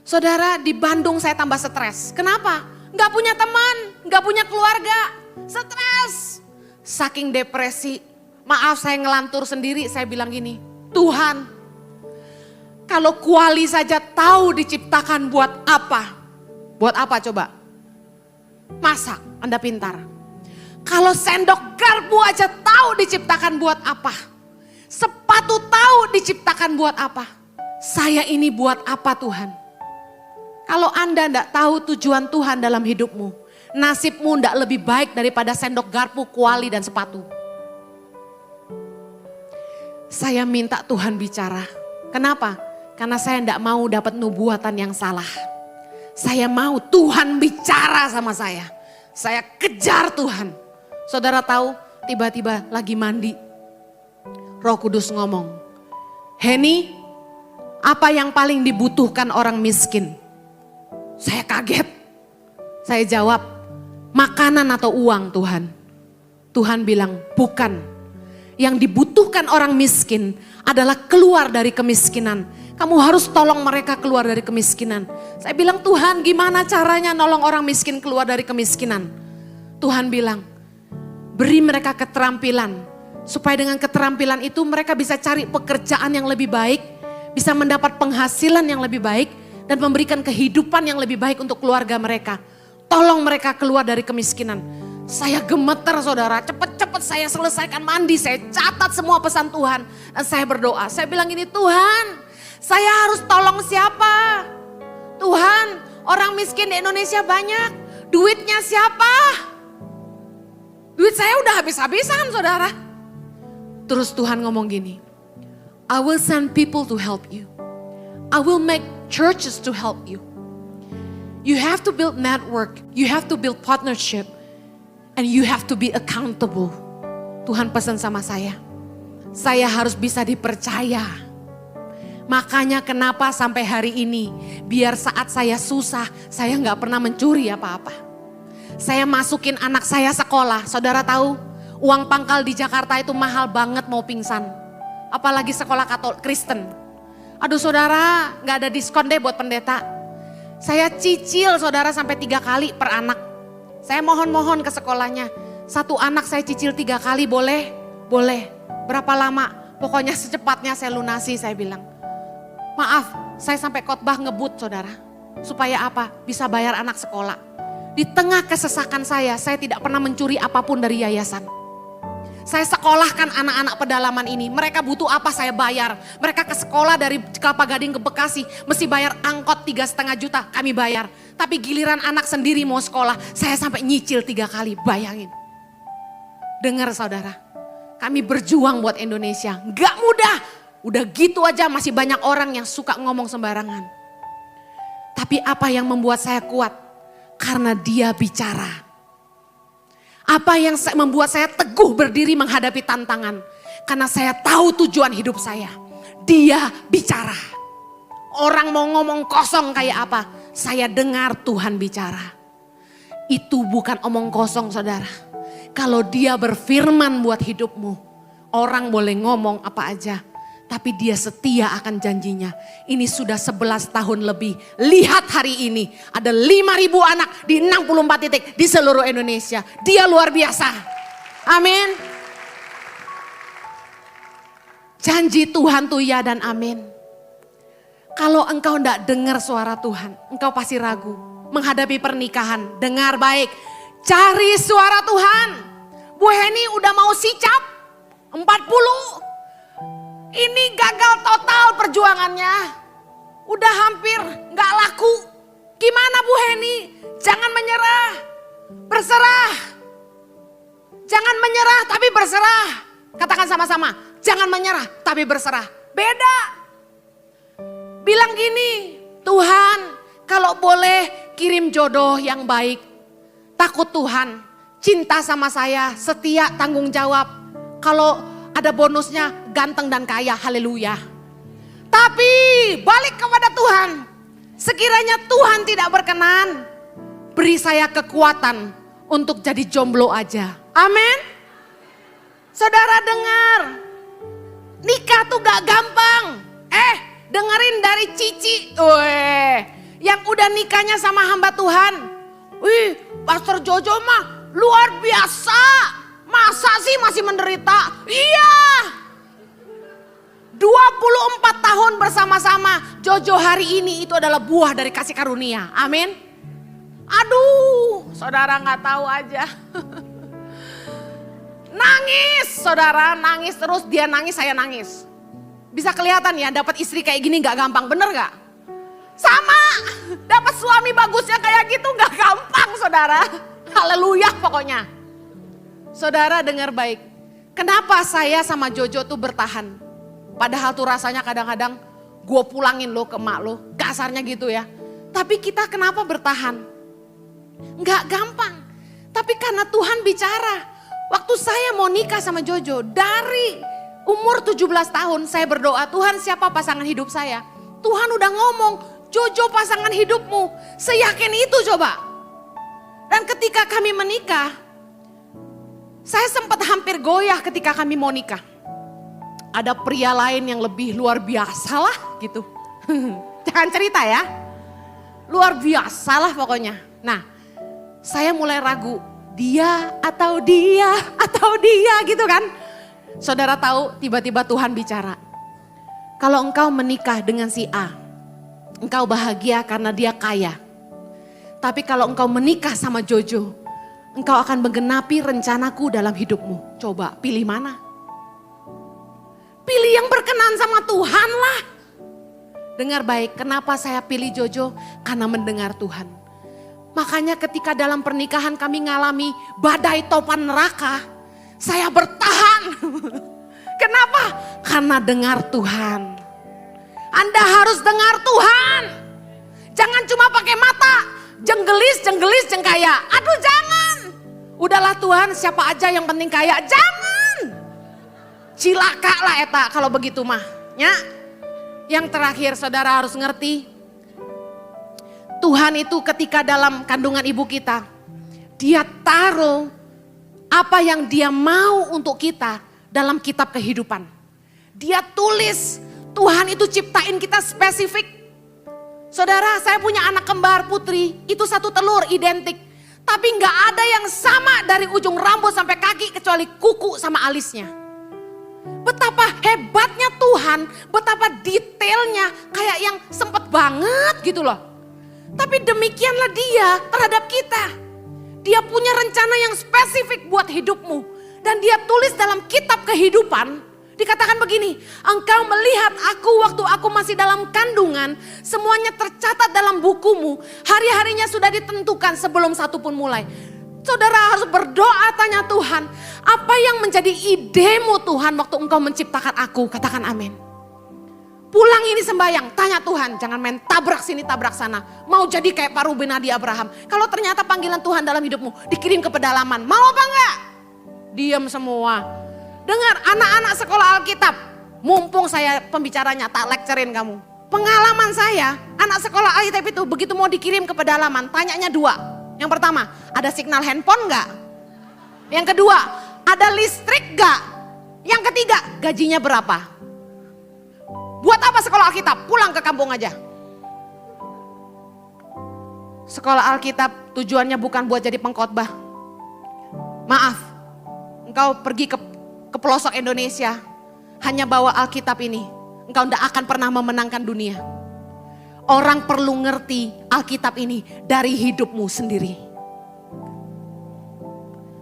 saudara di Bandung saya tambah stres. Kenapa? Gak punya teman, gak punya keluarga, stres. Saking depresi, maaf saya ngelantur sendiri, saya bilang gini, Tuhan kalau kuali saja tahu diciptakan buat apa? Buat apa coba? Masak, Anda pintar. Kalau sendok garpu aja tahu diciptakan buat apa? Sepatu tahu diciptakan buat apa? Saya ini buat apa Tuhan? Kalau Anda tidak tahu tujuan Tuhan dalam hidupmu, nasibmu tidak lebih baik daripada sendok garpu, kuali dan sepatu. Saya minta Tuhan bicara. Kenapa? Karena saya tidak mau dapat nubuatan yang salah. Saya mau Tuhan bicara sama saya. Saya kejar Tuhan. Saudara tahu, tiba-tiba lagi mandi, Roh Kudus ngomong, Henny, apa yang paling dibutuhkan orang miskin? Saya kaget. Saya jawab, makanan atau uang Tuhan? Tuhan bilang, bukan. Yang dibutuhkan orang miskin adalah keluar dari kemiskinan. Kamu harus tolong mereka keluar dari kemiskinan. Saya bilang, Tuhan gimana caranya nolong orang miskin keluar dari kemiskinan? Tuhan bilang, beri mereka keterampilan. Supaya dengan keterampilan itu mereka bisa cari pekerjaan yang lebih baik. Bisa mendapat penghasilan yang lebih baik. Dan memberikan kehidupan yang lebih baik untuk keluarga mereka. Tolong mereka keluar dari kemiskinan. Saya gemeter saudara, cepet-cepet saya selesaikan mandi. Saya catat semua pesan Tuhan. Dan saya berdoa, saya bilang gini, Tuhan saya harus tolong siapa? Tuhan, orang miskin di Indonesia banyak. Duitnya siapa? Duit saya udah habis-habisan saudara. Terus Tuhan ngomong gini, I will send people to help you. I will make churches to help you. You have to build network, you have to build partnership, and you have to be accountable. Tuhan pesan sama saya harus bisa dipercaya. Makanya kenapa sampai hari ini, biar saat saya susah, saya gak pernah mencuri apa-apa. Saya masukin anak saya sekolah, saudara tahu, uang pangkal di Jakarta itu mahal banget mau pingsan. Apalagi sekolah Katolik Kristen. Aduh saudara, gak ada diskon deh buat pendeta. Saya cicil saudara sampai 3 kali per anak. Saya mohon-mohon ke sekolahnya. Satu anak saya cicil 3 kali boleh? Boleh. Berapa lama? Pokoknya secepatnya saya lunasi, saya bilang. Maaf, saya sampai khotbah ngebut saudara. Supaya apa? Bisa bayar anak sekolah. Di tengah kesesakan saya tidak pernah mencuri apapun dari yayasan. Saya sekolahkan anak-anak pedalaman ini. Mereka butuh apa saya bayar. Mereka ke sekolah dari Kelapa Gading ke Bekasi. Mesti bayar angkot 3,5 juta, kami bayar. Tapi giliran anak sendiri mau sekolah, saya sampai nyicil 3 kali, bayangin. Dengar saudara, kami berjuang buat Indonesia. Gak mudah, udah gitu aja masih banyak orang yang suka ngomong sembarangan. Tapi apa yang membuat saya kuat? Karena Dia bicara. Apa yang membuat saya teguh berdiri menghadapi tantangan? Karena saya tahu tujuan hidup saya. Dia bicara. Orang mau ngomong kosong kayak apa? Saya dengar Tuhan bicara. Itu bukan omong kosong saudara. Kalau Dia berfirman buat hidupmu, orang boleh ngomong apa aja. Tapi Dia setia akan janjinya. Ini sudah 11 tahun lebih. Lihat hari ini ada 5.000 anak di 64 titik di seluruh Indonesia. Dia luar biasa. Amin. Janji Tuhan tuh ya dan amin. Kalau engkau enggak dengar suara Tuhan, engkau pasti ragu. Menghadapi pernikahan, dengar baik. Cari suara Tuhan. Bu Heni udah mau sicap 40. Ini gagal total perjuangannya. Udah hampir gak laku. Gimana Bu Heni? Jangan menyerah. Berserah. Jangan menyerah tapi berserah. Katakan sama-sama. Jangan menyerah tapi berserah. Beda. Bilang gini. Tuhan kalau boleh kirim jodoh yang baik. Takut Tuhan. Cinta sama saya. Setia, tanggung jawab. Kalau ada bonusnya ganteng dan kaya, haleluya. Tapi balik kepada Tuhan. Sekiranya Tuhan tidak berkenan, beri saya kekuatan untuk jadi jomblo aja. Amin. Saudara dengar, nikah tuh gak gampang. Dengerin dari Cici. Yang udah nikahnya sama hamba Tuhan. Wih, Pastor Jojo mah luar biasa. Masa sih masih menderita? Iya. 24 tahun bersama-sama. Jojo hari ini itu adalah buah dari kasih karunia. Amin. Aduh, saudara gak tahu aja. Nangis, saudara nangis terus, dia nangis, saya nangis. Bisa kelihatan ya, dapat istri kayak gini gak gampang, bener gak? Sama, dapat suami bagusnya kayak gitu gak gampang saudara. Haleluya pokoknya. Saudara dengar baik, kenapa saya sama Jojo tuh bertahan? Padahal tuh rasanya kadang-kadang gue pulangin lo ke emak lo, kasarnya gitu ya. Tapi kita kenapa bertahan? Nggak gampang, tapi karena Tuhan bicara. Waktu saya mau nikah sama Jojo, dari umur 17 tahun saya berdoa, Tuhan siapa pasangan hidup saya? Tuhan udah ngomong, Jojo pasangan hidupmu, seyakin itu coba. Dan ketika kami menikah, saya sempat hampir goyah ketika kami mau nikah. Ada pria lain yang lebih luar biasa lah gitu. Jangan cerita ya. Luar biasa lah pokoknya. Nah, saya mulai ragu. Dia atau dia gitu kan. Saudara tahu tiba-tiba Tuhan bicara. Kalau engkau menikah dengan si A, engkau bahagia karena dia kaya. Tapi kalau engkau menikah sama Jojo, engkau akan menggenapi rencanaku dalam hidupmu. Coba pilih mana? Pilih yang berkenan sama Tuhan lah. Dengar baik, kenapa saya pilih Jojo? Karena mendengar Tuhan. Makanya ketika dalam pernikahan kami ngalami badai topan neraka, saya bertahan. Kenapa? Karena dengar Tuhan. Anda harus dengar Tuhan. Jangan cuma pakai mata, jenggelis, jengkaya. Aduh jangan. Udahlah Tuhan, siapa aja yang penting kaya. Jangan. Cilaka lah eta kalau begitu mah. Ya. Yang terakhir saudara harus ngerti. Tuhan itu ketika dalam kandungan ibu kita. Dia taruh apa yang dia mau untuk kita dalam kitab kehidupan. Dia tulis, Tuhan itu ciptain kita spesifik. Saudara, saya punya anak kembar putri, itu satu telur identik. Tapi gak ada yang sama dari ujung rambut sampai kaki kecuali kuku sama alisnya. Betapa hebatnya Tuhan, betapa detailnya kayak yang sempet banget gitu loh. Tapi demikianlah dia terhadap kita. Dia punya rencana yang spesifik buat hidupmu. Dan dia tulis dalam kitab kehidupan, dikatakan begini, engkau melihat aku waktu aku masih dalam kandungan, semuanya tercatat dalam bukumu, hari-harinya sudah ditentukan sebelum satu pun mulai. Saudara harus berdoa, tanya Tuhan, apa yang menjadi idemu Tuhan waktu engkau menciptakan aku? Katakan amin. Pulang ini sembahyang, tanya Tuhan, jangan main tabrak sini tabrak sana. Mau jadi kayak Pak Ruben Nadi Abraham. Kalau ternyata panggilan Tuhan dalam hidupmu dikirim ke pedalaman, mau apa enggak? Diam semua. Dengar anak-anak sekolah Alkitab, mumpung saya pembicaranya tak lecturein kamu. Pengalaman saya, anak sekolah Alkitab itu begitu mau dikirim ke pedalaman, tanyanya dua. Yang pertama, ada signal handphone enggak? Yang kedua, ada listrik enggak? Yang ketiga, gajinya berapa? Buat apa sekolah Alkitab? Pulang ke kampung aja. Sekolah Alkitab tujuannya bukan buat jadi pengkhotbah. Maaf, engkau pergi ke pelosok Indonesia, hanya bawa Alkitab ini, engkau tidak akan pernah memenangkan dunia. Orang perlu ngerti Alkitab ini dari hidupmu sendiri.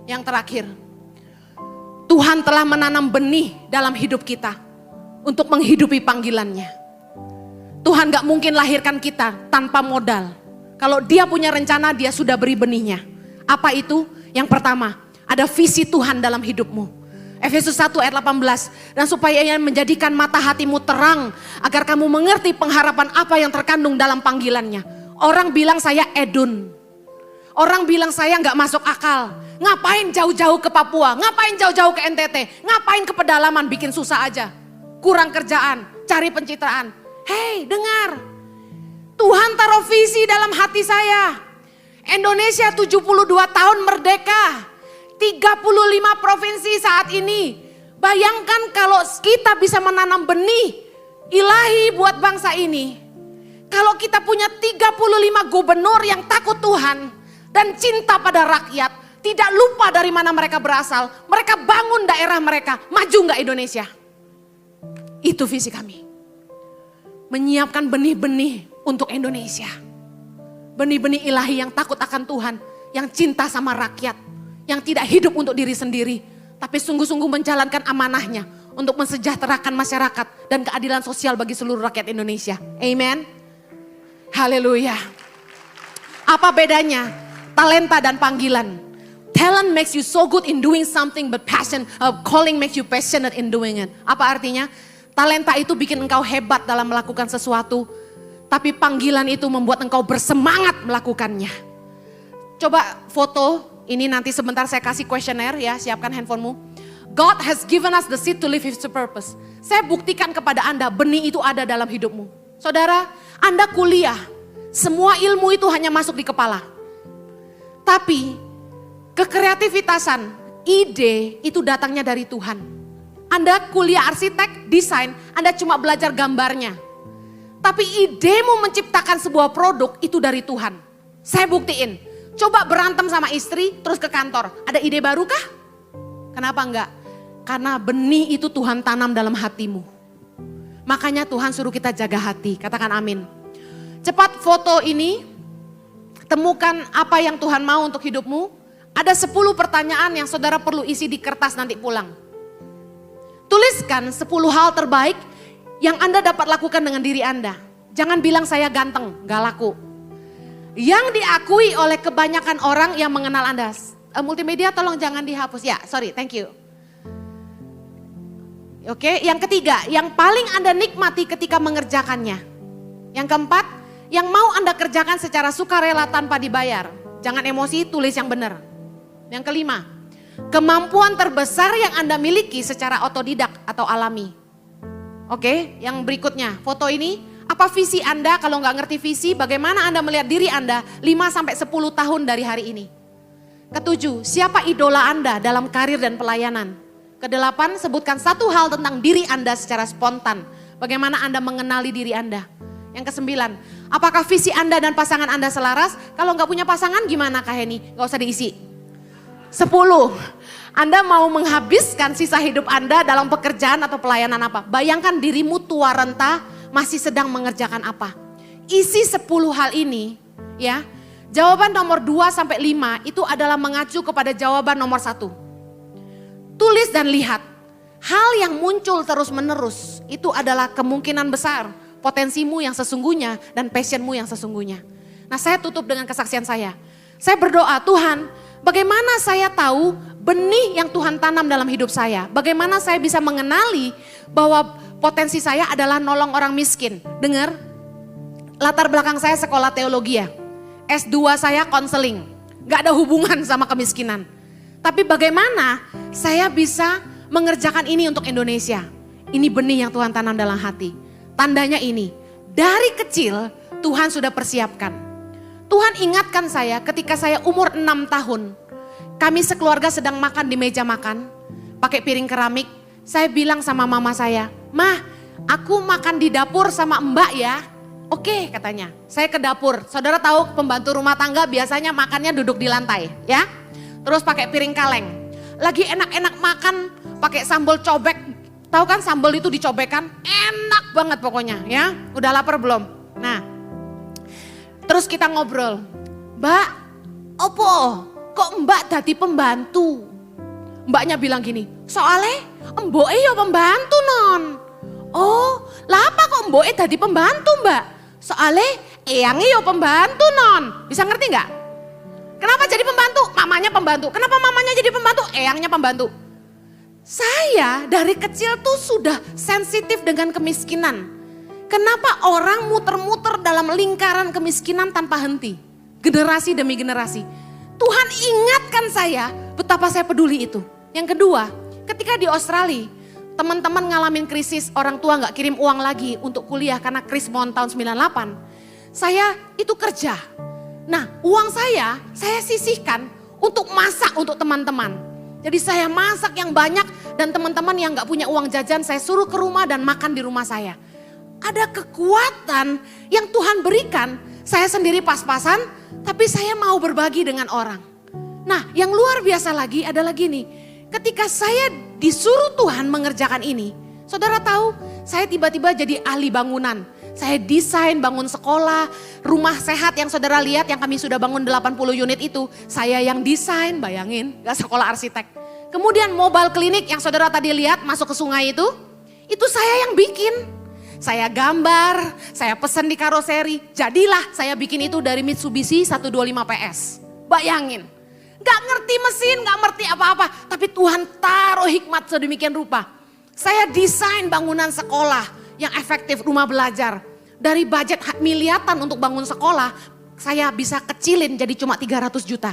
Yang terakhir, Tuhan telah menanam benih dalam hidup kita untuk menghidupi panggilannya. Tuhan gak mungkin lahirkan kita tanpa modal. Kalau dia punya rencana, dia sudah beri benihnya. Apa itu? Yang pertama, ada visi Tuhan dalam hidupmu. Efesus 1 ayat 18. Dan supaya ia menjadikan mata hatimu terang, agar kamu mengerti pengharapan apa yang terkandung dalam panggilannya. Orang bilang saya edun. Orang bilang saya gak masuk akal. Ngapain jauh-jauh ke Papua? Ngapain jauh-jauh ke NTT? Ngapain ke pedalaman bikin susah aja? Kurang kerjaan, cari pencitraan. Hei, dengar. Tuhan taruh visi dalam hati saya. Indonesia 72 tahun merdeka. 35 provinsi saat ini. Bayangkan kalau kita bisa menanam benih ilahi buat bangsa ini. Kalau kita punya 35 gubernur yang takut Tuhan dan cinta pada rakyat, tidak lupa dari mana mereka berasal, mereka bangun daerah mereka, maju nggak Indonesia? Itu visi kami. Menyiapkan benih-benih untuk Indonesia. Benih-benih ilahi yang takut akan Tuhan, yang cinta sama rakyat, yang tidak hidup untuk diri sendiri, tapi sungguh-sungguh menjalankan amanahnya untuk mensejahterakan masyarakat dan keadilan sosial bagi seluruh rakyat Indonesia. Amen. Haleluya. Apa bedanya talenta dan panggilan? Talent makes you so good in doing something, but calling makes you passionate in doing it. Apa artinya? Talenta itu bikin engkau hebat dalam melakukan sesuatu, tapi panggilan itu membuat engkau bersemangat melakukannya. Coba foto ini, nanti sebentar saya kasih kuesioner ya, siapkan handphonemu. God has given us the seed to live His purpose. Saya buktikan kepada Anda, benih itu ada dalam hidupmu. Saudara, Anda kuliah, semua ilmu itu hanya masuk di kepala. Tapi kekreativitasan, ide itu datangnya dari Tuhan. Anda kuliah arsitek, desain, Anda cuma belajar gambarnya. Tapi idemu menciptakan sebuah produk itu dari Tuhan. Saya buktiin. Coba berantem sama istri, terus ke kantor. Ada ide baru kah? Kenapa enggak? Karena benih itu Tuhan tanam dalam hatimu. Makanya Tuhan suruh kita jaga hati. Katakan amin. Cepat foto ini. Temukan apa yang Tuhan mau untuk hidupmu. Ada 10 pertanyaan yang saudara perlu isi di kertas nanti pulang. Tuliskan 10 hal terbaik yang Anda dapat lakukan dengan diri Anda. Jangan bilang saya ganteng, gak laku. Yang diakui oleh kebanyakan orang yang mengenal Anda. Multimedia tolong jangan dihapus. Ya, sorry, thank you. Oke, yang ketiga, yang paling Anda nikmati ketika mengerjakannya. Yang keempat, yang mau Anda kerjakan secara sukarela tanpa dibayar. Jangan emosi, tulis yang benar. Yang kelima, kemampuan terbesar yang Anda miliki secara otodidak atau alami. Oke, yang berikutnya, foto ini. Apa visi Anda? Kalau nggak ngerti visi, bagaimana Anda melihat diri Anda 5-10 tahun dari hari ini? Ketujuh, siapa idola Anda dalam karir dan pelayanan? Kedelapan, sebutkan satu hal tentang diri Anda secara spontan. Bagaimana Anda mengenali diri Anda? Yang kesembilan, apakah visi Anda dan pasangan Anda selaras? Kalau nggak punya pasangan gimana Kak Heni? Nggak usah diisi. 10, Anda mau menghabiskan sisa hidup Anda dalam pekerjaan atau pelayanan apa? Bayangkan dirimu tua renta, masih sedang mengerjakan apa? Isi 10 hal ini ya. Jawaban nomor 2-5 itu adalah mengacu kepada jawaban nomor 1. tulis dan lihat. Hal yang muncul terus menerus itu adalah kemungkinan besar potensimu yang sesungguhnya dan passionmu yang sesungguhnya. Nah, saya tutup dengan kesaksian saya. Saya berdoa, Tuhan, bagaimana saya tahu benih yang Tuhan tanam dalam hidup saya? Bagaimana saya bisa mengenali bahwa potensi saya adalah nolong orang miskin? Dengar, latar belakang saya sekolah teologi ya. S2 saya konseling, gak ada hubungan sama kemiskinan. Tapi bagaimana saya bisa mengerjakan ini untuk Indonesia? Ini benih yang Tuhan tanam dalam hati. Tandanya ini, dari kecil Tuhan sudah persiapkan. Tuhan ingatkan saya ketika saya umur 6 tahun. Kami sekeluarga sedang makan di meja makan, pakai piring keramik. Saya bilang sama mama saya, "Mah, aku makan di dapur sama Mbak ya." "Oke," katanya. Saya ke dapur. Saudara tahu pembantu rumah tangga biasanya makannya duduk di lantai, ya. Terus pakai piring kaleng. Lagi enak-enak makan pakai sambal cobek. Tahu kan sambal itu dicobekkan? Enak banget pokoknya, ya. Udah lapar belum? Nah, terus kita ngobrol. "Mbak, opo? Kok Mbak dadi pembantu?" Mbaknya bilang gini, "Soalnya emboke ya pembantu non." "Oh, lah apa kok emboke dadi pembantu Mbak?" "Soalnya eyangnya ya pembantu non." Bisa ngerti nggak? Kenapa jadi pembantu? Mamanya pembantu. Kenapa mamanya jadi pembantu? Eyangnya pembantu. Saya dari kecil tuh sudah sensitif dengan kemiskinan. Kenapa orang muter-muter dalam lingkaran kemiskinan tanpa henti? Generasi demi generasi. Tuhan ingatkan saya betapa saya peduli itu. Yang kedua, ketika di Australia, teman-teman ngalamin krisis, orang tua gak kirim uang lagi untuk kuliah karena krismon tahun 98. Saya itu kerja. Nah, uang saya sisihkan untuk masak untuk teman-teman. Jadi saya masak yang banyak dan teman-teman yang gak punya uang jajan saya suruh ke rumah dan makan di rumah saya. Ada kekuatan yang Tuhan berikan, saya sendiri pas-pasan tapi saya mau berbagi dengan orang. Nah, yang luar biasa lagi adalah gini, ketika saya disuruh Tuhan mengerjakan ini, saudara tahu saya tiba-tiba jadi ahli bangunan. Saya desain bangun sekolah, rumah sehat yang saudara lihat yang kami sudah bangun 80 unit itu. Saya yang desain, bayangin, gak sekolah arsitek. Kemudian mobile klinik yang saudara tadi lihat masuk ke sungai itu saya yang bikin. Saya gambar, saya pesan di karoseri, jadilah saya bikin itu dari Mitsubishi 125 PS. Bayangin, gak ngerti mesin, gak ngerti apa-apa, tapi Tuhan taruh hikmat sedemikian rupa. Saya desain bangunan sekolah yang efektif, rumah belajar. Dari budget miliatan untuk bangun sekolah, saya bisa kecilin jadi cuma 300 juta.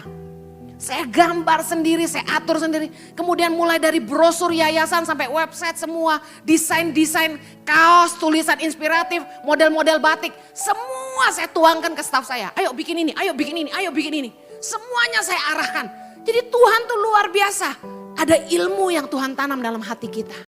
Saya gambar sendiri, saya atur sendiri. Kemudian mulai dari brosur yayasan sampai website semua. Desain-desain kaos, tulisan inspiratif, model-model batik. Semua saya tuangkan ke staf saya. Ayo bikin ini, ayo bikin ini, ayo bikin ini. Semuanya saya arahkan. Jadi Tuhan tuh luar biasa. Ada ilmu yang Tuhan tanam dalam hati kita.